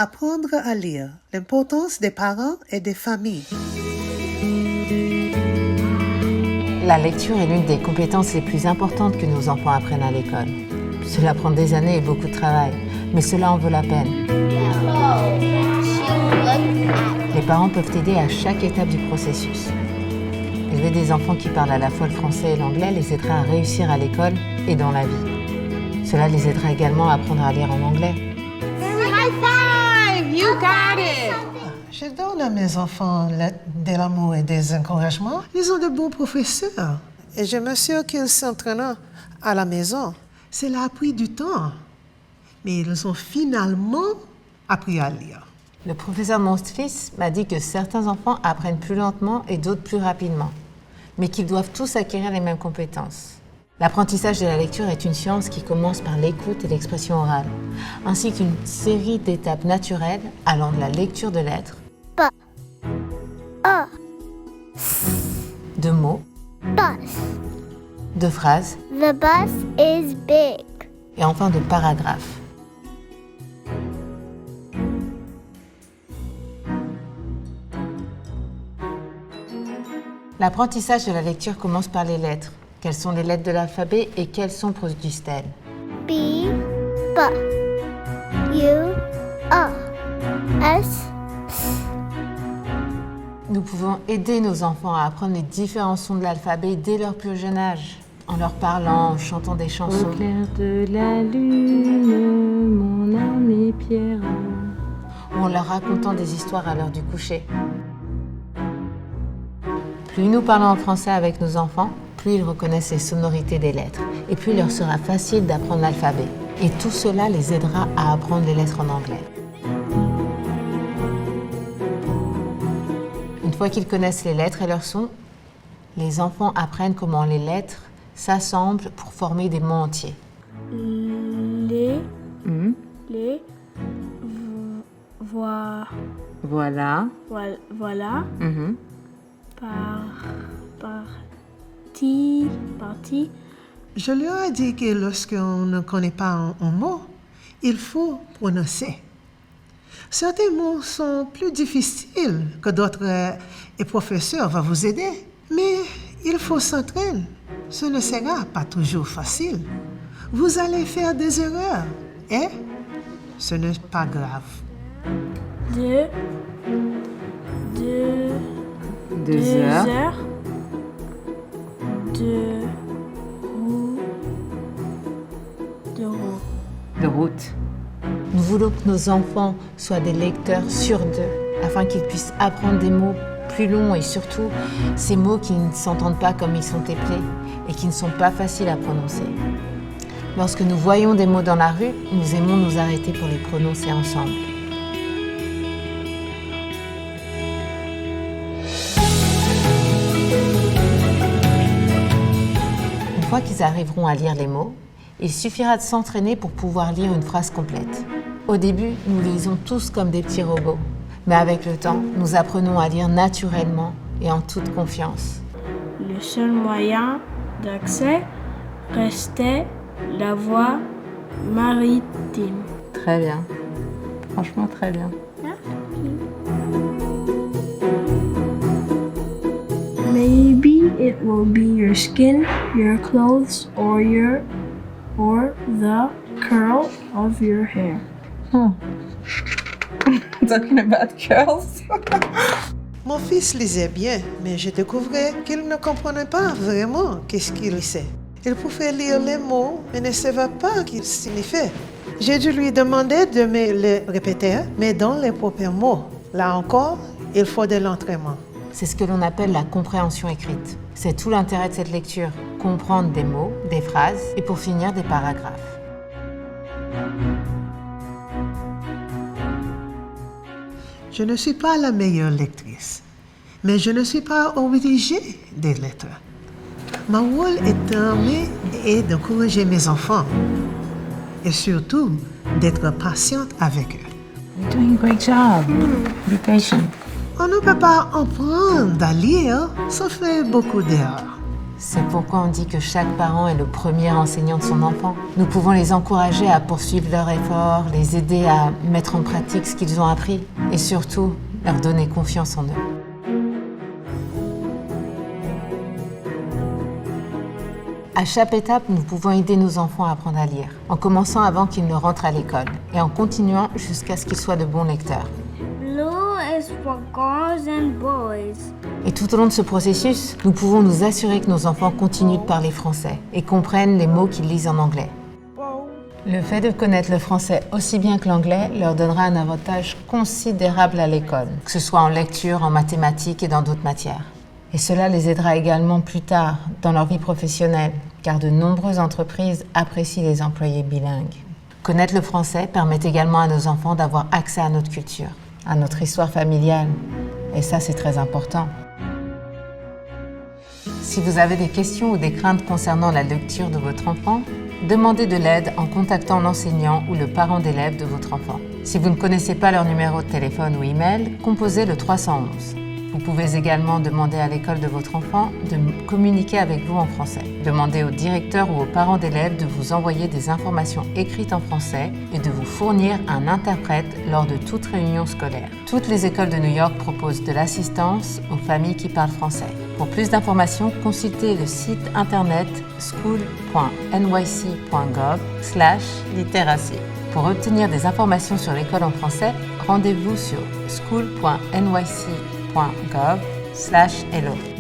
Apprendre à lire, l'importance des parents et des familles. La lecture est l'une des compétences les plus importantes que nos enfants apprennent à l'école. Cela prend des années et beaucoup de travail, mais cela en vaut la peine. Les parents peuvent aider à chaque étape du processus. Élever des enfants qui parlent à la fois le français et l'anglais les aidera à réussir à l'école et dans la vie. Cela les aidera également à apprendre à lire en anglais. High five! You got it! Je donne à mes enfants de l'amour et des encouragements. Ils ont de bons professeurs. Et je m'assure qu'ils s'entraînent à la maison. Cela a pris du temps. Mais ils ont finalement appris à lire. Le professeur Monstfils m'a dit que certains enfants apprennent plus lentement et d'autres plus rapidement, mais qu'ils doivent tous acquérir les mêmes compétences. L'apprentissage de la lecture est une science qui commence par l'écoute et l'expression orale, ainsi qu'une série d'étapes naturelles allant de la lecture de lettres, de mots, de phrases, The bus is big. et enfin de paragraphes. L'apprentissage de la lecture commence par les lettres. Quelles sont les lettres de l'alphabet et quels sons produisent-elles? B, B, U, A, S. Nous pouvons aider nos enfants à apprendre les différents sons de l'alphabet dès leur plus jeune âge, en leur parlant, en chantant des chansons. Au clair de la lune, mon âme est pierre. Ou en leur racontant des histoires à l'heure du coucher. Plus nous parlons en français avec nos enfants, plus ils reconnaissent les sonorités des lettres et plus il leur sera facile d'apprendre l'alphabet. Et tout cela les aidera à apprendre les lettres en anglais. Une fois qu'ils connaissent les lettres et leurs sons, les enfants apprennent comment les lettres s'assemblent pour former des mots entiers. Les, Voilà. voilà, partie. Je leur ai dit que lorsqu'on ne connaît pas un mot, il faut prononcer. Certains mots sont plus difficiles que d'autres et le professeur va vous aider. Mais il faut s'entraîner. Ce ne sera pas toujours facile. Vous allez faire des erreurs et ce n'est pas grave. Deux heures. De route. Nous voulons que nos enfants soient des lecteurs sur deux, afin qu'ils puissent apprendre des mots plus longs et surtout ces mots qui ne s'entendent pas comme ils sont éplés et qui ne sont pas faciles à prononcer. Lorsque nous voyons des mots dans la rue, nous aimons nous arrêter pour les prononcer ensemble. Une fois qu'ils arriveront à lire les mots, il suffira de s'entraîner pour pouvoir lire une phrase complète. Au début, nous lisons tous comme des petits robots, mais avec le temps, nous apprenons à lire naturellement et en toute confiance. Le seul moyen d'accès restait la voie maritime. Très bien. Franchement, très bien. Maybe it will be your skin, your clothes, or the curl of your hair. Talking about curls. Mon fils lisait bien, mais je découvrais qu'il ne comprenait pas vraiment qu'est-ce qu'il lisait. Il pouvait lire les mots, mais ne savait pas ce qu'ils signifiaient. J'ai dû lui demander de me les répéter, mais dans les propres mots. Là encore, il faut de l'entraînement. C'est ce que l'on appelle la compréhension écrite. C'est tout l'intérêt de cette lecture, comprendre des mots, des phrases et pour finir des paragraphes. Je ne suis pas la meilleure lectrice, mais je ne suis pas obligée de l'être. Mon rôle est d'aimer et d'encourager mes enfants, et surtout d'être patiente avec eux. You're doing a great job. Be patient. On ne peut pas apprendre à lire sans faire beaucoup d'erreurs. C'est pourquoi on dit que chaque parent est le premier enseignant de son enfant. Nous pouvons les encourager à poursuivre leurs efforts, les aider à mettre en pratique ce qu'ils ont appris et surtout leur donner confiance en eux. À chaque étape, nous pouvons aider nos enfants à apprendre à lire, en commençant avant qu'ils ne rentrent à l'école et en continuant jusqu'à ce qu'ils soient de bons lecteurs. Blue is for girls and boys. Et tout au long de ce processus, nous pouvons nous assurer que nos enfants continuent de parler français et comprennent les mots qu'ils lisent en anglais. Le fait de connaître le français aussi bien que l'anglais leur donnera un avantage considérable à l'école, que ce soit en lecture, en mathématiques et dans d'autres matières. Et cela les aidera également plus tard dans leur vie professionnelle, car de nombreuses entreprises apprécient les employés bilingues. Connaître le français permet également à nos enfants d'avoir accès à notre culture, à notre histoire familiale. Et ça, c'est très important. Si vous avez des questions ou des craintes concernant la lecture de votre enfant, demandez de l'aide en contactant l'enseignant ou le parent d'élève de votre enfant. Si vous ne connaissez pas leur numéro de téléphone ou email, composez le 311. Vous pouvez également demander à l'école de votre enfant de communiquer avec vous en français. Demandez au directeur ou aux parents d'élèves de vous envoyer des informations écrites en français et de vous fournir un interprète lors de toute réunion scolaire. Toutes les écoles de New York proposent de l'assistance aux familles qui parlent français. Pour plus d'informations, consultez le site internet school.nyc.gov/littératie. Pour obtenir des informations sur l'école en français, rendez-vous sur school.nyc.gov/hello.